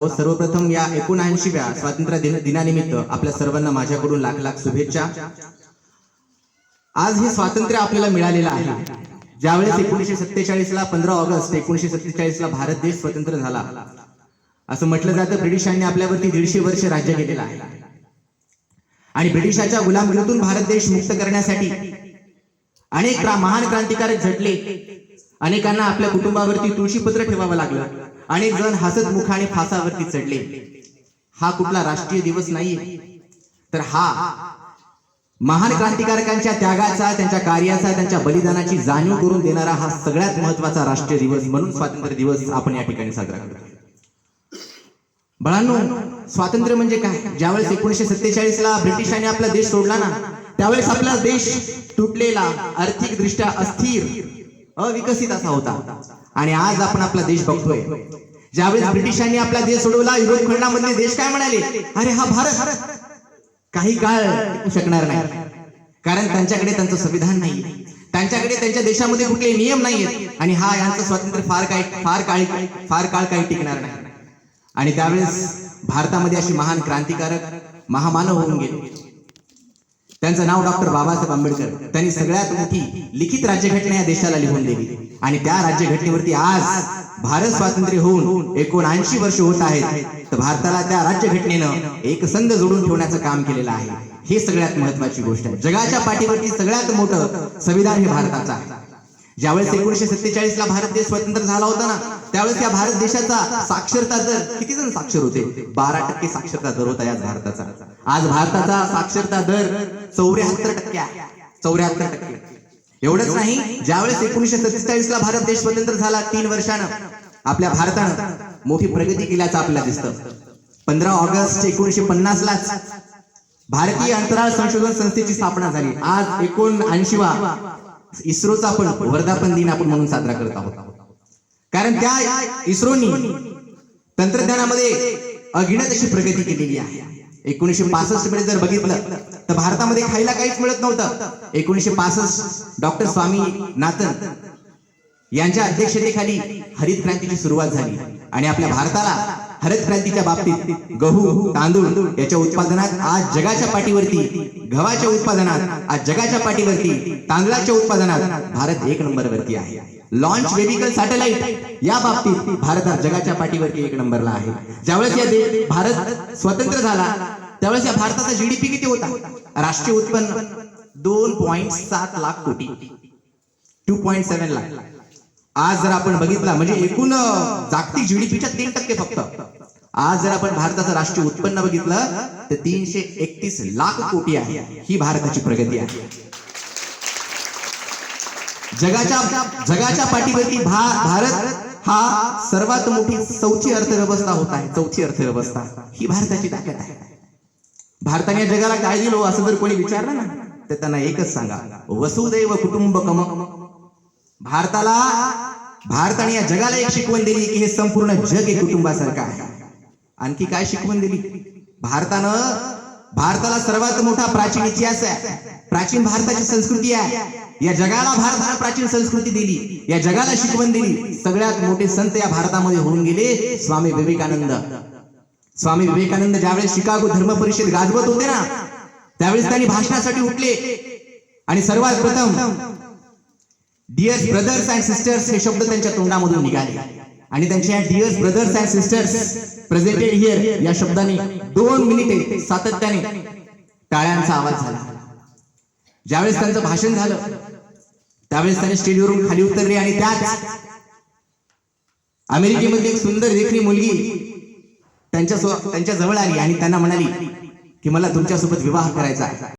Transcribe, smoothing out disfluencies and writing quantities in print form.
सर्वप्रथम या 79व्या स्वातंत्र्य दिनानिमित्त आपल्या सर्वांना माझ्याकडून लाख लाख शुभेच्छा। आज हे स्वातंत्र्य आपल्याला मिळालेलं आहे। ज्यावेळेस 1947 ला 15 ऑगस्ट 1947 ला भारत देश स्वतंत्र झाला, असं म्हटलं जातं ब्रिटिशांनी आपल्यावरती 150 वर्ष राज्य केलेलं आहे आणि ब्रिटिशाच्या गुलामगिरीतून भारत देश मुक्त करण्यासाठी अनेक महान क्रांतिकारक झटले। अनेकांना आपल्या कुटुंबावरती तुळशीपत्र ठेवावं लागलं, अनेक जण हसत मुखाने फासावरती चढले। हा कुठला राष्ट्रीय दिवस नाही, तर हा महान क्रांतिकारकांच्या त्यागाचा, त्यांच्या कार्याचा, त्यांच्या बलिदानाची जाणीव करून देणारा हा सगळ्यात महत्त्वाचा राष्ट्रीय दिवस म्हणून स्वातंत्र्य दिवस आपण या ठिकाणी साजरा करतो। बाळांनो, स्वातंत्र्य म्हणजे काय? ज्यावेळेस 1947 ला ब्रिटिशांनी आपला देश सोडला ना, त्यावेळेस आपला देश तुटलेला, आर्थिकदृष्ट्या अस्थिर, अविकसित असा होता। आणि आज आपण आपला देश बघतोय। ज्यावेळेस ब्रिटिशांनी आपला देश सोडवला, युरोप खंडामधले देश काय म्हणाले? अरे हा भारत काही काळ टिकू शकणार नाही, कारण त्यांच्याकडे त्यांचं संविधान नाही, त्यांच्याकडे त्यांच्या देशामध्ये कुठले नियम नाहीयेत आणि हा यांचं स्वातंत्र्य फार काळ काही टिकणार नाही। आणि त्यावेळेस भारतामध्ये अशी महान क्रांतिकारक महामानव होऊन गेले। त्यांचं नाव डॉक्टर बाबासाहेब आंबेडकर। त्यांनी सगळ्यात मोठी लिखित राज्यघटना या देशाला लिहून दिली आणि त्या राज्यघटनेवरती आज भारत स्वातंत्र्य होऊन 79 वर्ष होत आहेत, तर भारताला त्या राज्यघटनेनं एक संघ जोडून ठेवण्याचं काम केलेलं आहे। हे सगळ्यात महत्त्वाची गोष्ट आहे। जगाच्या पाठीवरती सगळ्यात मोठं संविधान हे भारताचं आहे। ज्यावेळेस 1947 ला भारत देश स्वतंत्र झाला होता ना, त्यावेळेस या भारत देशाचा साक्षरता दर किती जण साक्षर होते? 12% साक्षरता दर होता याच भारताचा। आज भारताचा साक्षरता दर 74% आहे। 74%। एवढंच नाही, ज्यावेळेस 1947 ला भारत देश स्वतंत्र झाला, 3 वर्षानं आपल्या भारतानं मोठी प्रगती केल्याचं आपल्याला दिसतं। 15 ऑगस्ट 1950 लाच भारतीय अंतराळ संशोधन संस्थेची स्थापना झाली। आज 79वा इस्रोचा आपण वर्धापन दिन आपण म्हणून साजरा करत आहोत, कारण त्या इस्रोनी तंत्रज्ञानामध्ये अगिणत अशी प्रगती केलेली आहे। 1965 मध्ये जर बघितलं तर भारतामध्ये खायला काहीच मिळत नव्हतं। 1965 डॉक्टर स्वामीनाथन यांच्या अध्यक्षतेखाली हरित क्रांतीची सुरुवात झाली आणि आपल्या भारताला हरित क्रांतीच्या बाबतीत गहू, तांदूळ याच्या उत्पादनात आज जगाच्या पाठीवरती, गव्हाच्या उत्पादनात आज जगाच्या पाठीवरती, तांदळाच्या उत्पादनात भारत 1 नंबरवरती आहे। लॉन्च व्हेहिकल सॅटेलाइट या बाबतीत भारत जगाच्या पाठीवरती 1 नंबरला आहे। ज्यावेळेस भारत स्वतंत्र झाला, त्यावेळेस या भारताचा जीडीपी किती होता? राष्ट्रीय उत्पन्न 2.7 लाख कोटी, 2.7 लाख। आज जर आपण बघितला म्हणजे एकूण जागतिक जीडीपीच्या 3% फक्त। आज जर आपण भारताचं राष्ट्रीय उत्पन्न बघितलं तर 331 लाख कोटी आहे। ही भारताची प्रगती आहे। जगाच्या पाठीवरती भारत हा सर्वात मोठी चौथी अर्थव्यवस्था होत आहे। चौथी अर्थव्यवस्था ही भारताची ताकद आहे। भारताने जगाला काय दिलं असं जर कोणी विचारलं ना, तर त्यांना एकच सांगा, वसुदैव कुटुंबकम। भारताने या जगाला एक शिकवण दिली की हे संपूर्ण जग एक कुटुंबासारखं आहे। आणखी काय शिकवण दिली? भारताला सर्वात मोठा प्राचीन इतिहास आहे, प्राचीन भारताची संस्कृती आहे। या जगाला भारताने प्राचीन संस्कृती दिली, या जगाला शिकवण दिली। सगळ्यात मोठे संत या भारतामध्ये होऊन गेले स्वामी विवेकानंद। स्वामी विवेकानंद ज्यावेळेस शिकागो धर्म परिषद गाजवत होते ना, त्यावेळेस त्यांनी भाषणासाठी उठले आणि सर्वात प्रथम डिअर ब्रदर्स अँड सिस्टर्स हे शब्द त्यांच्या तोंडामधून निघाले आणि त्यांच्या dear brothers and sisters presented here या शब्दाने 2 मिनिटे सातत्याने टाळ्यांचा आवाज झाला। ज्यावेळेस त्यांचं भाषण झालं, त्यावेळेस त्यांनी स्टेजवरून खाली उतरले आणि त्याच अमेरिकेमध्ये एक सुंदर देखणी मुलगी त्यांच्या जवळ आली आणि त्यांना म्हणाली की मला तुमच्यासोबत विवाह करायचा आहे।